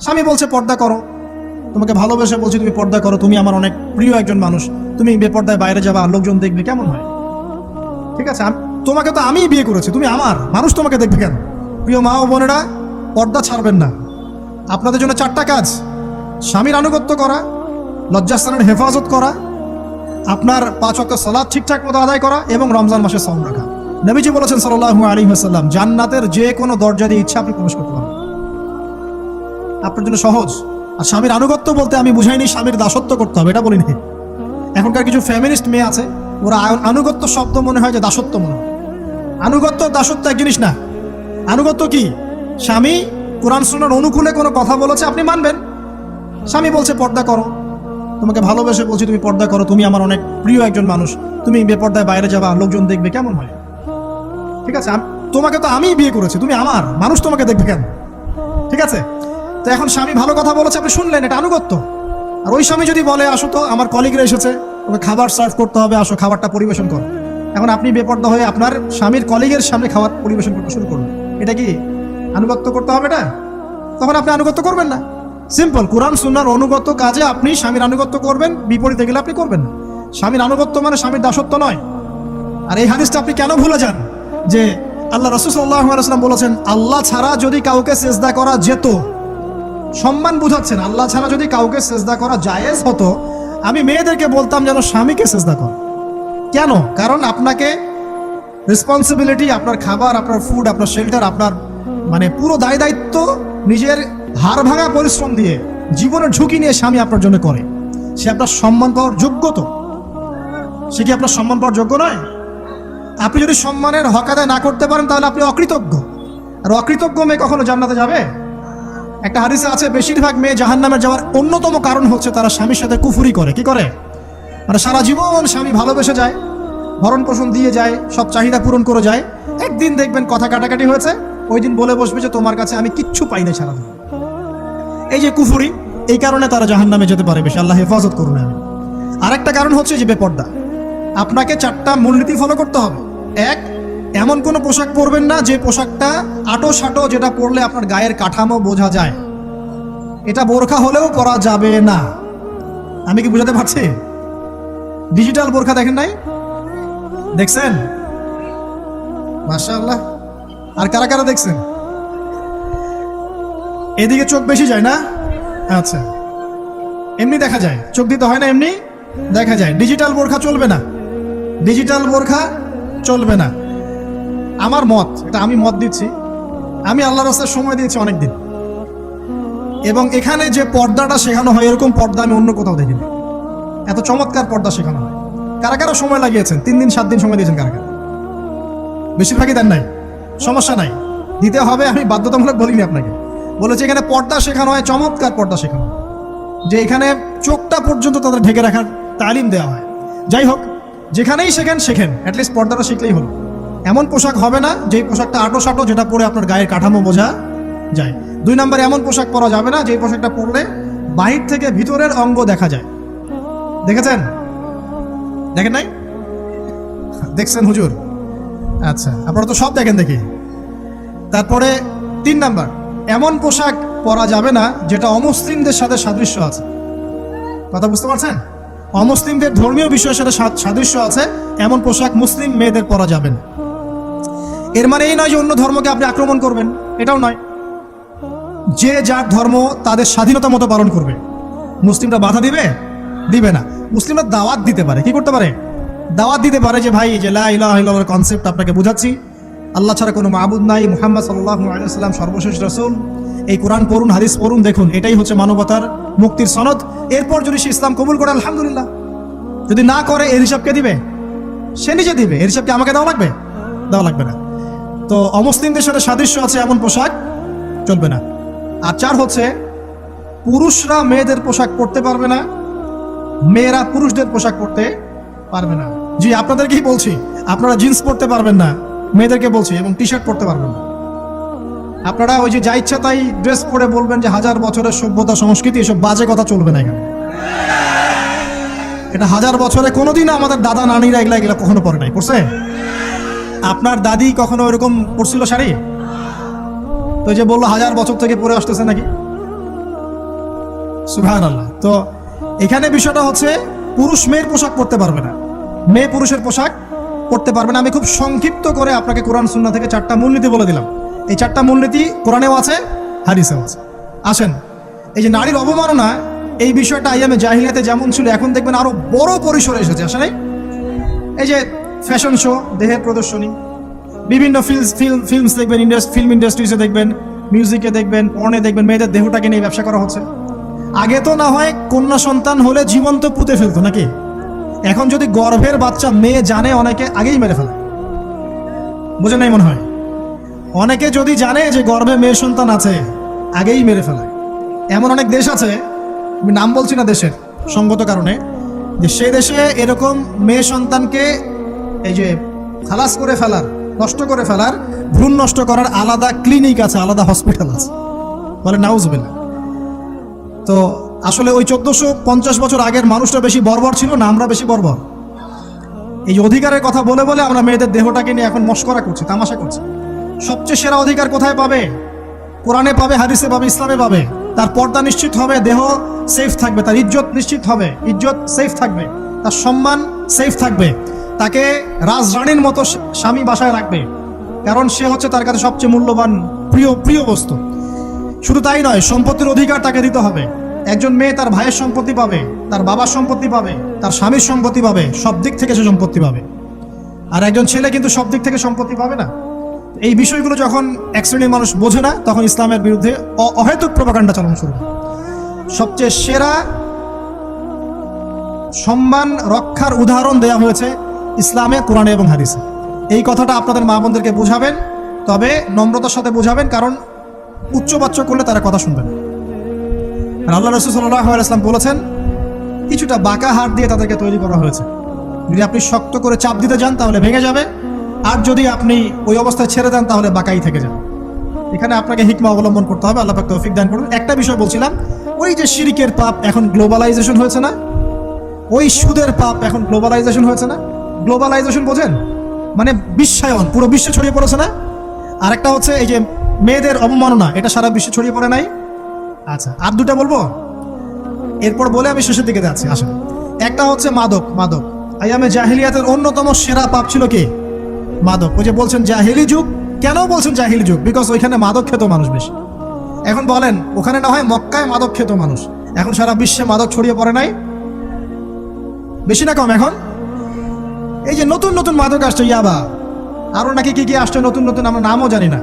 স্বামী বলছে পর্দা করো, তোমাকে ভালোবেসে বলছি তুমি পর্দা করো, তুমি আমার অনেক প্রিয় একজন মানুষ, তুমি বেপর্দায় বাইরে যাবা, লোকজন দেখবে, কেমন হয়? ঠিক আছে, তোমাকে তো আমিই বিয়ে করেছি, তুমি আমার, মানুষ তোমাকে দেখবে কেন? প্রিয় মা ও বোনেরা, পর্দা ছাড়বেন না। আপনাদের জন্য 4টা কাজ: স্বামীর আনুগত্য করা, লজ্জাস্থানের হেফাজত করা, আপনার 5 ওয়াক্ত সালাত ঠিকঠাক মতো আদায় করা এবং রমজান মাসে সাওম রাখা। নবীজি বলেছেন সাল্লাল্লাহু আলাইহি ওয়াসাল্লাম, জান্নাতের যে কোনো দরজা দিয়ে ইচ্ছা আপনি প্রবেশ করতে পারেন। আপনার জন্য সহজ। আর স্বামীর আনুগত্য বলতে আমি বুঝাইনি স্বামীর দাসত্ব করতে হবে, এটা বলিনি। এখনকার কিছু ফ্যামিলিস্ট মেয়ে আছে, ওরা আনুগত্য শব্দ মনে হয় যে দাসত্ব মনে হয়। আনুগত্য দাসত্ব এক জিনিস না। আনুগত্য কি? স্বামী কোরআন সুন্নাহর অনুকূলে কোনো কথা বলেছে, আপনি মানবেন। স্বামী বলছে পর্দা করো, তোমাকে ভালোবেসে বলছি তুমি পর্দা করো, তুমি আমার অনেক প্রিয় একজন মানুষ, তুমি বেপর্দায় বাইরে যাবা, লোকজন দেখবে, কেমন হয়? ঠিক আছে, তোমাকে তো আমিই বিয়ে করেছি, তুমি আমার, মানুষ তোমাকে দেখবে কেন? ঠিক আছে, তো এখন স্বামী ভালো কথা বলেছে, আপনি শুনলেন, এটা আনুগত্য। আর ওই স্বামী যদি বলে আসো তো আমার কলিগরা এসেছে, ওকে খাবার সার্ভ করতে হবে, আসো খাবারটা পরিবেশন করো, এখন আপনি বেপর্দা হয়ে আপনার স্বামীর কলিগের সামনে খাবার পরিবেশন করতে শুরু করুন, এটা কি আনুগত্য করতে হবে? এটা তখন আপনি আনুগত্য করবেন না। সিম্পল, কোরআন সুন্নাহর অনুগত কাজে আপনি স্বামীর আনুগত্য করবেন, বিপরীতে গেলে আপনি করবেন না। স্বামীর আনুগত্য মানে স্বামীর দাসত্ব নয়। আর এই হাদিসটা আপনি কেন ভুলে যান যে আল্লাহ রাসূল সাল্লাল্লাহু আলাইহি ওয়াসাল্লাম বলেছেন, আল্লাহ ছাড়া যদি কাউকে সিজদা করা যেত, সম্মান বুঝাচ্ছেন, আল্লাহ ছাড়া যদি কাউকে সিজদা করা জায়েজ হতো, আমি মেয়েদেরকে বলতাম যেন স্বামীকে সিজদা কর। কেন? কারণ আপনাকে রেসপন্সিবিলিটি, আপনার খাবার, আপনার ফুড, আপনার শেল্টার, আপনার মানে পুরো দায় দায়িত্ব নিজের হাড় ভাঙা পরিশ্রম দিয়ে, জীবনের ঝুঁকি নিয়ে স্বামী আপনার জন্য করে। সে আপনার সম্মান পাওয়ার যোগ্য তো? সে কি আপনার সম্মান পাওয়ার যোগ্য নয়? আপনি যদি সম্মানের হক আদায় না করতে পারেন তাহলে আপনি অকৃতজ্ঞ। আর অকৃতজ্ঞ মেয়ে কখনো জান্নাতে যাবে? একটা হাদিসে আছে, বেশিরভাগ মেয়ে জাহান্নামে যাওয়ার অন্যতম কারণ হচ্ছে তারা স্বামীর সাথে কুফরি করে। কি করে? মানে সারা জীবন স্বামী ভালোবেসে যায়, ভরণ পোষণ দিয়ে যায়, সব চাহিদা পূরণ করে যায়, একদিন দেখবেন কথা কাটাকাটি হয়েছে, ওই দিন বলে বসবে যে তোমার কাছে আমি কিচ্ছু পাই না সারা দিন। এই যে কুফরি, এই কারণে তারা জাহান্নামে যেতে পারে বেশি। আল্লাহ হেফাজত করুন। আমি আরেকটা কারণ হচ্ছে যে বেপর্দা। আপনাকে 4টা মূলনীতি ফলো করতে হবে। 1, এমন কোনো পোশাক পরবেন না যে পোশাকটা আটো সাটো, যেটা পরলে আপনার গায়ের কাঠামো বোঝা যায়। এটা বোরখা হলেও পরা যাবে না। আমি কি বুঝাতে পারছি? ডিজিটাল বোরখা দেখেন নাই? দেখছেন? মাশাআল্লাহ। আর কারা কারা দেখছেন? এদিকে চোখ বেশি যায় না? আচ্ছা, এমনি দেখা যায়, চোখ দিতে হয় না, এমনি দেখা যায়। ডিজিটাল বোরখা চলবে না, ডিজিটাল বোরখা চলবে না। আমার মত, এটা আমি মত দিচ্ছি, আমি আল্লাহর রাস্তায় সময় দিয়েছি অনেকদিন, এবং এখানে যে পর্দাটা শেখানো হয় এরকম পর্দা আমি অন্য কোথাও দেখিনি। এত চমৎকার পর্দা শেখানো হয়। কারা কারা সময় লাগিয়েছেন? 3 দিন 7 দিন সময় দিয়েছেন কারা কারা? বেশিরভাগই দেন নাই। সমস্যা নাই, দিতে হবে, আমি বাধ্যতামূলক বলিনি আপনাকে। বলেছি এখানে পর্দা শেখানো হয়, চমৎকার পর্দা শেখানো হয়, যে এখানে চোখটা পর্যন্ত তাদের ঢেকে রাখার তালিম দেওয়া হয়। যাই হোক, যেখানেই শেখেন অ্যাটলিস্ট পর্দাটা শিখলেই হলো। এমন পোশাক হবে না যেই পোশাকটা আটো সাটো, যেটা পরে আপনার গায়ের কাঠামো বোঝা যায়। 2 নম্বরে এমন পোশাক পরা যাবে না যেই পোশাকটা পরলে বাহির থেকে ভিতরের অঙ্গ দেখা যায়। দেখেছেন? দেখেন নাই? দেখছেন হুজুর? আচ্ছা, আপনারা তো সব দেখেন দেখি। তারপরে 3 নাম্বার, এমন পোশাক পরা যাবে না যেটা অমুসলিমদের সাথে সাদৃশ্য আছে। কথা বুঝতে পারছেন? অমুসলিমদের ধর্মীয় বিষয়ের সাথে সাদৃশ্য আছে এমন পোশাক মুসলিম মেয়েদের পরা যাবে না। এর মানে এই নয় যে অন্য ধর্মকে আপনি আক্রমণ করবেন, এটাও নয়। যে যার ধর্ম তাদের স্বাধীনতা মতো পালন করবে। মুসলিমরা বাধা দিবে? দিবে না। মুসলিমরা দাওয়াত দিতে পারে। কি করতে পারে? দাওয়াত দিতে পারে যে ভাই, যে লা ইলাহা ইল্লাল্লাহর কনসেপ্ট আপনাকে বুঝাচ্ছি, আল্লাহ ছাড়া কোনো মাবুদ নাই, মুহাম্মদ সাল্লাল্লাহু আলাইহি ওয়াসাল্লাম সর্বশেষ রাসূল, এই কোরআন পড়ুন, হাদিস পড়ুন, দেখুন এটাই হচ্ছে মানবতার মুক্তির সনদ। এরপর যদি সে ইসলাম কবুল করে আলহামদুলিল্লাহ, যদি না করে এর হিসাব কে দিবে? সে নিজে দিবে। এর হিসাব কি আমাকে দেওয়া লাগবে? দেওয়া লাগবে না। তো অমুসলিমদের সাথে সাদৃশ্য আছে এমন পোশাক চলবে না। আর 4 হচ্ছে, পুরুষরা মেয়েদের পোশাক পরতে পারবে না, মেয়েরা পুরুষদের পোশাক পরতে পারবে না। জি, আপনাদেরকেই বলছি, আপনারা জিন্স পরতে পারবেন না, মেয়েদেরকে বলছি, এবং টি শার্ট পরতে পারবেন না। আপনারা ওই যে যা ইচ্ছা তাই ড্রেস পরে বলবেন যে 1000 বছরের সভ্যতা সংস্কৃতি, এসব বাজে কথা চলবে না এখানে। এটা 1000 বছরে কোনোদিন আমাদের দাদা নানিরা এগুলা কখনো পরে নাই। পড়ছে? আপনার দাদি কখনো ওইরকম পরছিল শাড়ি? তো যে বললো 1000 বছর থেকে পরে আসতেছে নাকি? সুবহানাল্লাহ। তো এখানে বিষয়টা হচ্ছে পুরুষ মেয়ের পোশাক পরতে পারবে না, মেয়ে পুরুষের পোশাক পরতে পারবে না। আমি খুব সংক্ষিপ্ত করে আপনাকে কোরআন সুন্নাহ থেকে 4টা মূলনীতি বলে দিলাম। এই 4টা মূলনীতি কোরআনেও আছে, হাদিসেও আছে। আসেন, এই যে নারীর অবমাননা, এই বিষয়টা আইয়ামে জাহিলিয়াতে যেমন ছিল, এখন দেখবেন আরো বড় পরিসরে এসেছে। আসলে এই যে ফ্যাশন শো, দেহের প্রদর্শনী, বিভিন্ন ফিল্মস দেখবেন, ফিল্ম ইন্ডাস্ট্রিজে দেখবেন, মিউজিকে দেখবেন, পর্নে দেখবেন, মেয়েদের দেহটাকে নিয়ে ব্যবসা করা হচ্ছে। আগে তো না হয় কন্যা সন্তান হলে জীবন্ত পুঁতে ফেলতো নাকি, এখন যদি গর্ভের বাচ্চা মেয়ে জানে, অনেকে আগেই মেরে ফেলে। বুঝেন নাই মনে হয়? অনেকে যদি জানে যে গর্ভে মেয়ে সন্তান আছে, আগেই মেরে ফেলে। এমন অনেক দেশ আছে, আমি নাম বলছি না দেশের সঙ্গত কারণে, যে সেই দেশে এরকম মেয়ে সন্তানকে এই যে খালাস করে ফেলার, নষ্ট করে ফেলার, ভ্রূণ নষ্ট করার আলাদা ক্লিনিক আছে, আলাদা হসপিটাল আছে। বলে নাউজুবিল্লাহ। তো আসলে ওই 1450 বছর আগের মানুষটা বেশি বর্বর ছিল না, আমরা বেশি বর্বর? এই যে অধিকারের কথা বলে বলে আমরা মেয়েদের দেহটাকে নিয়ে এখন মস্করা করছি, তামাশা করছি। সবচেয়ে সেরা অধিকার কোথায় পাবে? কোরআনে পাবে, হাদিসে পাবে, ইসলামে পাবে। তার পর্দা নিশ্চিত হবে, দেহ সেফ থাকবে, তার ইজ্জত নিশ্চিত হবে, ইজ্জত সেফ থাকবে, তার সম্মান সেফ থাকবে, তাকে রাজরানীর মতো স্বামী বাসায় রাখবে, কারণ সে হচ্ছে তার কাছে সবচেয়ে মূল্যবান প্রিয় বস্তু। শুধু তাই নয়, সম্পত্তির অধিকার তাকে দিতে হবে। একজন মেয়ে তার ভাইয়ের সম্পত্তি পাবে, তার বাবার সম্পত্তি পাবে, তার স্বামীর সম্পত্তি পাবে, সব দিক থেকে সে সম্পত্তি পাবে। আর একজন ছেলে কিন্তু সব দিক থেকে সম্পত্তি পাবে না। এই বিষয়গুলো যখন এক শ্রেণীর মানুষ বোঝে না, তখন ইসলামের বিরুদ্ধে অহেতুক প্রপাগান্ডা চালানো শুরু হয়। সবচেয়ে সেরা সম্মান রক্ষার উদাহরণ দেওয়া হয়েছে ইসলামে, কোরআনে এবং হাদিসে। এই কথাটা আপনাদের মা বোনদেরকে বোঝাবেন, তবে নম্রতার সাথে বোঝাবেন, কারণ উচ্চবাচ্য করলে তারা কথা শুনবেন। আর আল্লাহ রাসূল সাল্লাল্লাহু আলাইহি ওয়াসাল্লাম বলেছেন, কিছুটা বাঁকা হাত দিয়ে তাদেরকে তৈরি করা হয়েছে। যদি আপনি শক্ত করে চাপ দিতে যান তাহলে ভেঙে যাবে, আর যদি আপনি ওই অবস্থায় ছেড়ে দেন তাহলে বাঁকাই থেকে যাবে। এখানে আপনাকে হিকমা অবলম্বন করতে হবে। আল্লাহ পাক তৌফিক দান করুন। একটা বিষয় বলছিলাম, ওই যে শিরকের পাপ এখন গ্লোবালাইজেশন হয়েছে না, ওই সুদের পাপ এখন গ্লোবালাইজেশন হয়েছে না। গ্লোবালাইজেশন বোঝেন? মানে বিশ্বায়ন, পুরো বিশ্বে ছড়িয়ে পড়েছে না। আর একটা হচ্ছে এই যে মেয়েদের অবমাননা, এটা সারা বিশ্বে ছড়িয়ে পড়ে নাই? আচ্ছা, আর দুটা বলবো, এরপর বলে আমি শেষের দিকে যাচ্ছি। আসলে একটা হচ্ছে মাদক। আইয়ামে জাহিলিয়াতের অন্যতম সেরা পাপ ছিল কি? মাদক। ওই যে বলছেন জাহিলি যুগ, কেন বলছেন জাহিলি যুগ? বিকজ ওইখানে মাদক খেত মানুষ বেশি। এখন বলেন, ওখানে না হয় মক্কায় মাদক খেত মানুষ, এখন সারা বিশ্বে মাদক ছড়িয়ে পড়ে নাই? বেশি না কম? এখন এই যে নতুন নতুন মাদক আসছে, ইয়াবা, আরো নাকি কি কি আসছে নতুন নতুন, আমরা নামও জানি না।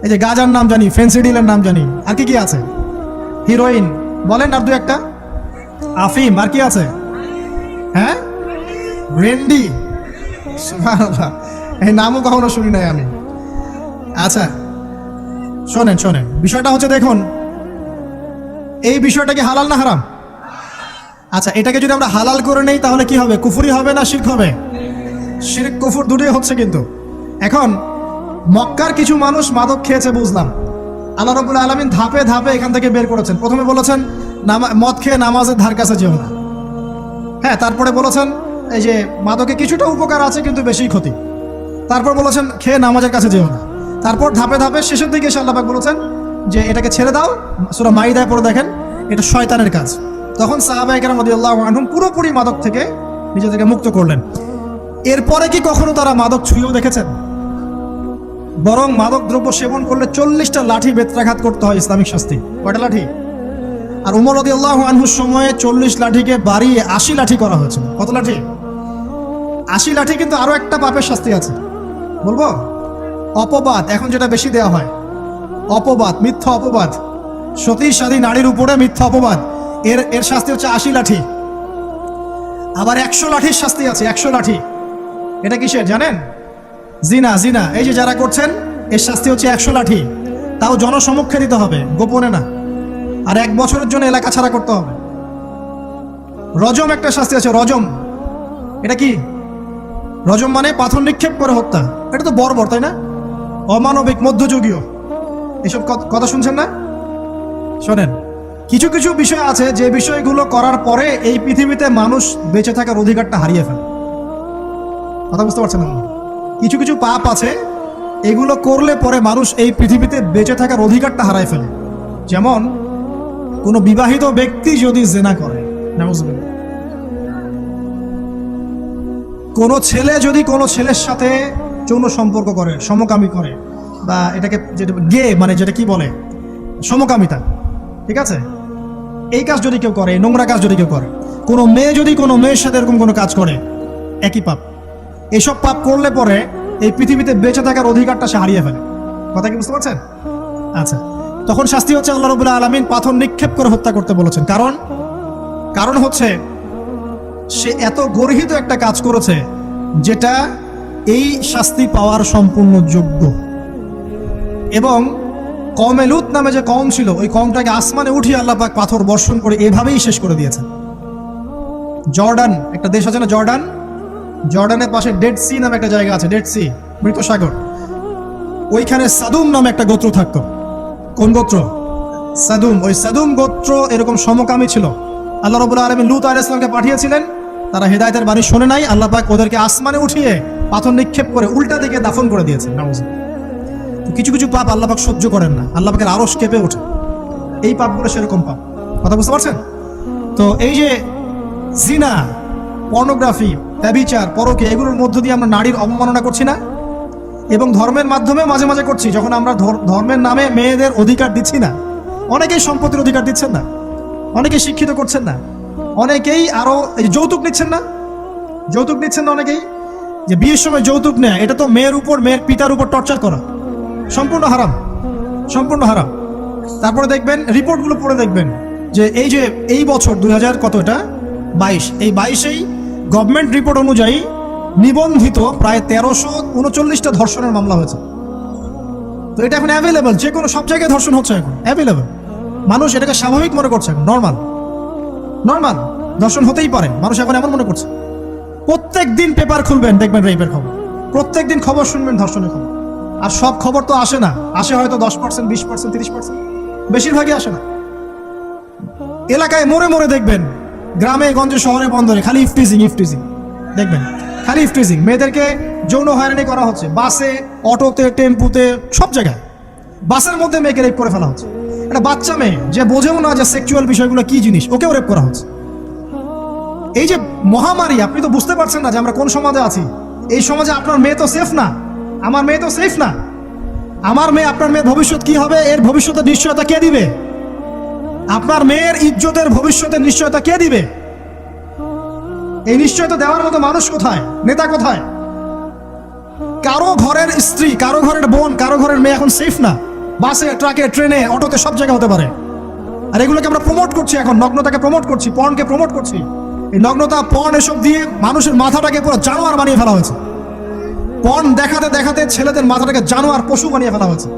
এই যে গাজার নাম জানি, ফেন্সিডিলের নাম জানি, আর কি কি আছে, হিরোইন বলেন, আর দু একটা, আফিম, আর কি আছে? হ্যাঁ, ব্রেন্ডি, সুবহানাল্লাহ, এই নামও কখনো শুনি নাই আমি। আচ্ছা শোনেন, বিষয়টা হচ্ছে, দেখুন এই বিষয়টা কি হালাল না হারাম? আচ্ছা, এটাকে যদি আমরা হালাল করে নেই তাহলে কি হবে? কুফরি হবে না শিরক হবে? শিরক কুফর দুটোই হচ্ছে। কিন্তু এখন মক্কার কিছু মানুষ মাদক খেয়েছে বুঝলাম, আল্লাহ রাব্বুল আলামিন ধাপে ধাপে এখান থেকে বের করেছেন। প্রথমে বলেছেন মদ খেয়ে নামাজের ধার কাছে যেও না। হ্যাঁ, তারপরে বলেছেন এই যে মাদকে কিছুটা উপকার আছে কিন্তু বেশি ক্ষতি। তারপর বলেছেন খেয়ে নামাজের কাছে যেও না। তারপর ধাপে ধাপে শেষের দিকে এসে আল্লাহ পাক বলেছেন যে এটাকে ছেড়ে দাও। সূরা মাইদায় পড়ে দেখেন, এটা শয়তানের কাজ। তখন সাহাবায়ে কেরাম রাদিয়াল্লাহু আনহুম পুরোপুরি মাদক থেকে নিজেদেরকে মুক্ত করলেন। এরপরে কি কখনো তারা মাদক ছুঁয়েও দেখেছেন? বরং মাদক দ্রব্য সেবন করলে 40টা লাঠি বেত্রাঘাত করতে হয়, ইসলামিক শাস্তি। কয়টা লাঠি? আর উমর রাদিয়াল্লাহু আনহুর সময়ে 40 লাঠিকে বাড়িয়ে 80 লাঠি করা হয়েছিল। কত লাঠি? 80 লাঠি। কিন্তু আরো একটা পাপের শাস্তি আছে, বলবো? অপবাদ, এখন যেটা বেশি দেওয়া হয়, অপবাদ, মিথ্যা অপবাদ, সতী সাধী নারীর উপরে মিথ্যা অপবাদ, এর শাস্তি হচ্ছে 80 লাঠি। আবার 100 লাঠির শাস্তি আছে, 100 লাঠি। এটা কিসের জানেন? জিনা। এই যে যারা করছেন, এর শাস্তি হচ্ছে 100 লাঠি। তাও জনসমক্ষে দিতে হবে, গোপনে না। আর 1 বছরের জন্য এলাকা ছাড়া করতে হবে। রজম একটা শাস্তি আছে, রজম। এটা কি? রজম মানে পাথর নিক্ষেপ করে হত্যা। এটা তো বর্বর, তাই না? অমানবিক, মধ্যযুগীয়। এসব কথা শুনছেন না? শোনেন, কিছু কিছু বিষয় আছে যে বিষয়গুলো করার পরে এই পৃথিবীতে মানুষ বেঁচে থাকার অধিকারটা হারিয়ে ফেলে। কথা বুঝতে পারছেন না? কিছু কিছু পাপ আছে, এগুলো করলে পরে মানুষ এই পৃথিবীতে বেঁচে থাকার অধিকারটা হারায় ফেলে। যেমন কোনো বিবাহিত ব্যক্তি যদি জিনা করে, নাউজুবিল্লাহ, কোনো ছেলে যদি কোনো ছেলের সাথে যৌন সম্পর্ক করে, সমকামী করে, বা এটাকে যেটা গে মানে যেটা কি বলে সমকামিতা, ঠিক আছে, এই কাজ যদি কেউ করে, নোংরা কাজ যদি কেউ করে, কোনো মেয়ে যদি কোনো মেয়ের সাথে এরকম কোনো কাজ করে, একই পাপ। এইসব পাপ করলে পরে এই পৃথিবীতে বেঁচে থাকার অধিকারটা সে হারিয়ে ফেলে। কথা কি বুঝতে পারছেন? আচ্ছা, তখন শাস্তি হচ্ছে আল্লাহ রাব্বুল আলামিন পাথর নিক্ষেপ করে হত্যা করতে বলেছেন। কারণ হচ্ছে সে এত গর্হিত একটা কাজ করেছে যেটা এই শাস্তি পাওয়ার সম্পূর্ণ যোগ্য। এবং কওমে লূত নামে যে কওম ছিল, ওই কওমটাকে আসমানে উঠিয়ে আল্লাহ পাক পাথর বর্ষণ করে এভাবেই শেষ করে দিয়েছেন। জর্ডান একটা দেশ আছে না, জর্ডানের পাশে ডেড সি নামে একটা জায়গা আছে, ডেড সি, মৃত সাগর, ওইখানে সাদুম নামে একটা গোত্র থাকতো। কোন গোত্র? সাদুম। ওই সাদুম গোত্র এরকম সমকামী ছিল। আল্লাহ রাব্বুল আলামিন লূত আলাইহিস সালামকে পাঠিয়েছিলেন, তারা হেদায়েতের বাণী শোনে নাই, আল্লাহ পাক ওদেরকে আসমানে উঠিয়ে পাথর নিক্ষেপ করে উল্টা দিকে দাফন করে দিয়েছেন। নাউজুবিল্লাহ। কিছু কিছু পাপ আল্লাহ পাক সহ্য করেন না, আল্লাহ পাকের আরশ কেঁপে ওঠে। এই পাপগুলো সেরকম পাপ। কথা বুঝতে পারছেন? তো এই যে জিনা, পর্নোগ্রাফি, ব্যভিচার, পরকে, এগুলোর মধ্য দিয়ে আমরা নারীর অবমাননা করছি না? এবং ধর্মের মাধ্যমে মাঝে মাঝে করছি, যখন আমরা ধর্মের নামে মেয়েদের অধিকার দিচ্ছি না। অনেকেই সম্পত্তির অধিকার দিচ্ছেন না, অনেকেই শিক্ষিত করছেন না, অনেকেই আরো যৌতুক নিচ্ছেন না, অনেকেই যে বিয়ের সময় যৌতুক নেয়, এটা তো মেয়ের উপর, মেয়ের পিতার উপর টর্চার করা, সম্পূর্ণ হারাম, সম্পূর্ণ হারাম। তারপরে দেখবেন, রিপোর্টগুলো পড়ে দেখবেন যে এই বছর 2000 কত, এটা 22, এই 22-এই গভর্নমেন্ট রিপোর্ট অনুযায়ী নিবন্ধিত প্রায় 1339টা ধর্ষণের মামলা হয়েছে। তো এটা এখন অ্যাভেলেবল, যে কোনো সব জায়গায় ধর্ষণ হচ্ছে, এখন অ্যাভেলেবল। মানুষ এটাকে স্বাভাবিক মনে করছে, এখন নর্মাল ধর্ষণ হতেই পারে, মানুষ এখন এমন মনে করছে। প্রত্যেক দিন পেপার খুলবেন, দেখবেন রেপের খবর, প্রত্যেক দিন খবর শুনবেন ধর্ষণের খবর। আর সব খবর তো আসে না, আসে হয়তো 10%, 20%, 30%, বেশিরভাগই আসে না। এলাকায় মোড়ে দেখবেন, গ্রামে গঞ্জে শহরে বন্দরে খালি ইফটিজিং দেখবেন, খালি ইফটিজিং। মেয়েদেরকে যৌন হয়রানি করা হচ্ছে, বাসে, অটোতে, টেম্পুতে, সব জায়গায়। বাসের মধ্যে মেয়েকে রেপ করে ফেলা হচ্ছে। একটা বাচ্চা মেয়ে যে বোঝেও না যে সেক্সুয়াল বিষয়গুলো কি জিনিস, ওকেও রেপ করা হচ্ছে। এই যে মহামারী, আপনি তো বুঝতে পারছেন না যে আমরা কোন সমাজে আছি। এই সমাজে আপনার মেয়ে তো সেফ না, আমার মেয়ে তো সেফ না। আমার মেয়ে, আপনার মেয়ের ভবিষ্যৎ কি হবে, এর ভবিষ্যতের নিশ্চয়তা কে দিবে? আপনার মেয়ের ইজ্জতের ভবিষ্যতের নিশ্চয়তা কে দিবে? এই নিশ্চয়তা দেওয়ার মতো মানুষ কোথায়, নেতা কোথায়? কারো ঘরের স্ত্রী, কারো ঘরের বোন, কারো ঘরের মেয়ে এখন সেফ না। বাসে, ট্রাকে, ট্রেনে, অটোতে, সব জায়গায় হতে পারে। আর এগুলোকে আমরা প্রমোট করছি, এখন নগ্নতাকে প্রমোট করছি, পর্নকে প্রমোট করছি। এই নগ্নতা, পর্ন, এসব দিয়ে মানুষের মাথাটাকে পুরো জানোয়ার বানিয়ে ফেলা হয়েছে। পর্ন দেখাতে দেখাতে ছেলেদের মাথাটাকে জানোয়ার, পশু বানিয়ে ফেলা হয়েছে।